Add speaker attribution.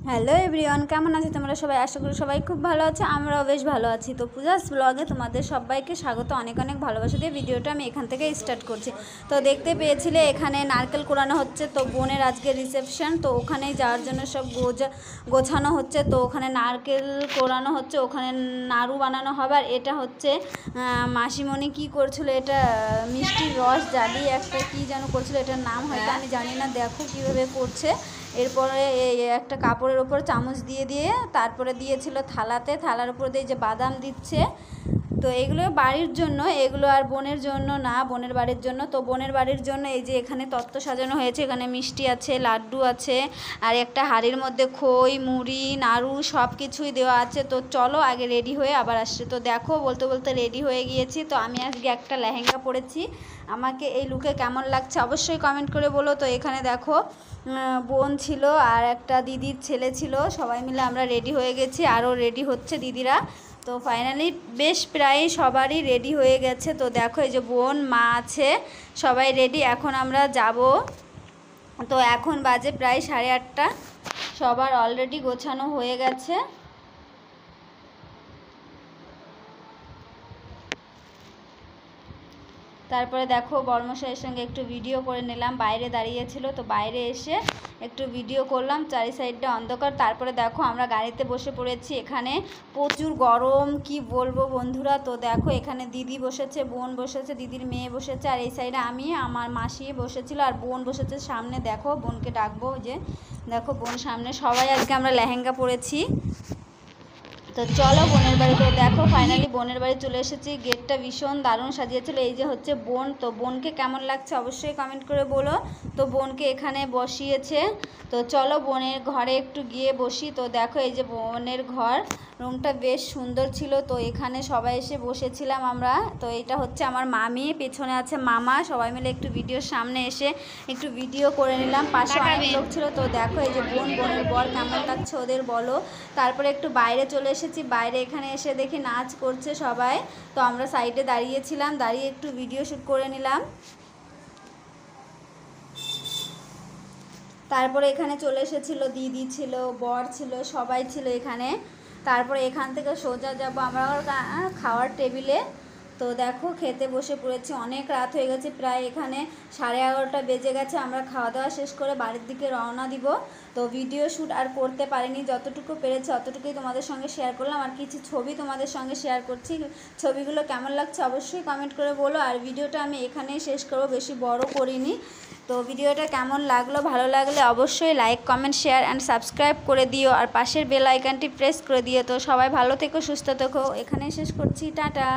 Speaker 1: Hello everyone, কেমন আছো তোমরা সবাই? আশা করি সবাই খুব ভালো আছে, আমরাও বেশ ভালো আছি। তো পূজাস ব্লগে তোমাদের সবাইকে স্বাগত, অনেক অনেক ভালোবাসা দিয়ে ভিডিওটা আমি এখান থেকে স্টার্ট করছি। তো দেখতে পেয়েছিলে এখানে নারকেল কোড়ানো হচ্ছে, তো বোনের আজকে রিসেপশন, তো ওখানেই যাওয়ার জন্য সব গোছানো হচ্ছে। তো ওখানে নারকেল কোড়ানো হচ্ছে, ওখানে নাড়ু বানানো হবে। আর এটা হচ্ছে মাসিমণি কি করছিল, এটা মিষ্টির রস জ্বালিয়ে একটা কি যেন করছিল, এটার নাম হয়তো আমি জানি না। দেখো কীভাবে করছে। এরপরে এই একটা কাপড়ের ওপর চামচ দিয়ে দিয়ে তারপরে দিয়েছিল থালাতে, থালার উপর দিয়ে যে বাদাম দিচ্ছে। তো এগুলো বাড়ির জন্য, এগুলো আর বোনের জন্য না, বোনের বাড়ির জন্য। তো বোনের বাড়ির জন্য এই যে এখানে তত্ত্ব সাজানো হয়েছে, এখানে মিষ্টি আছে, লাড্ডু আছে, আর একটা হাঁড়ির মধ্যে খই, মুড়ি, নাড়ু সব কিছুই দেওয়া আছে। তো চলো আগে রেডি হয়ে আবার আসছে। তো দেখো বলতে বলতে রেডি হয়ে গিয়েছি। তো আমি আজকে একটা লেহেঙ্গা পরেছি, আমাকে এই লুকে কেমন লাগছে অবশ্যই কমেন্ট করে বলো। তো এখানে দেখো বোন ছিল আর একটা দিদির ছেলে ছিল, সবাই মিলে আমরা রেডি হয়ে গেছি, আরও রেডি হচ্ছে দিদিরা। তো ফাইনালি বেশ প্রায় সবারই রেডি হয়ে গেছে। তো দেখো এই যে বোন, মা আছে, সবাই রেডি। এখন আমরা যাব। তো এখন বাজে প্রায় 8:30, সবার অলরেডি গোছানো হয়ে গেছে। তারপরে দেখো বর্মশাইয়ের সঙ্গে একটু ভিডিও করে নিলাম, বাইরে দাঁড়িয়েছিল, তো বাইরে এসে একটু ভিডিও করলাম, চারি সাইডটা অন্ধকার। তারপরে দেখো আমরা গাড়িতে বসে পড়েছি, এখানে প্রচুর গরম, কি বলবো বন্ধুরা। তো দেখো এখানে দিদি বসেছে, বোন বসেছে, দিদির মেয়ে বসেছে, আর এই সাইডে আমি, আমার মাসি বসেছিল, আর বোন বসেছে সামনে। দেখো বোনকে ডাকবো, যে দেখো বোন সামনে। সবাই আজকে আমরা লেহেঙ্গা পরেছি। তো চলো বোনের বাড়ি। তো দেখো ফাইনালি বোনের বাড়ি চলে এসেছি, গেটটা ভীষণ দারুণ সাজিয়েছিল। এই যে হচ্ছে বোন, তো বোনকে কেমন লাগছে অবশ্যই কমেন্ট করে বলো। তো বোনকে এখানে বসিয়েছে। তো চলো বোনের ঘরে একটু গিয়ে বসি। তো দেখো এই যে বোনের ঘর, রুমটা বেশ সুন্দর ছিল। তো এখানে সবাই এসে বসেছিলাম আমরা। তো এটা হচ্ছে আমার মামি, পেছনে আছে মামা, সবাই মিলে একটু ভিডিওর সামনে এসে একটু ভিডিও করে নিলাম। পাশে অনেক লোক ছিল। তো দেখো এই যে বোন, বোনের বর, কেমন লাগছে ওদের বলো। তারপরে একটু বাইরে চলে এসেছি, বাইরে এখানে এসে দেখি নাচ করছে সবাই। তো আমরা সাইডে দাঁড়িয়েছিলাম, দাঁড়িয়ে একটু ভিডিও শ্যুট করে নিলাম। তারপরে এখানে চলে এসেছিল, দিদি ছিল, বর ছিল, সবাই ছিল এখানে। তারপরে এখান থেকে সোজা যাব আমরা খাওয়ার টেবিলে। তো দেখো খেতে বসে পড়েছি, অনেক রাত হয়ে গেছে, প্রায় এখানে 11:30 বেজে গেছে। আমরা খাওয়া দাওয়া শেষ করে বাড়ির দিকে রওনা দিব। তো ভিডিও শ্যুট আর করতে পারিনি, যতটুকু পেরেছি অতটুকুই তোমাদের সঙ্গে শেয়ার করলাম। আর কিছু ছবি তোমাদের সঙ্গে শেয়ার করছি, ছবিগুলো কেমন লাগছে অবশ্যই কমেন্ট করে বলো। আর ভিডিওটা আমি এখানেই শেষ করবো, বেশি বড় করিনি। তো ভিডিওটা কেমন লাগলো, ভালো লাগলে অবশ্যই like, comment, share and subscribe করে দিও, আর পাশের বেল আইকনটি প্রেস করে দিও। তো সবাই ভালো থেকো, সুস্থ থেকো, এখানেই শেষ করছি, টাটা।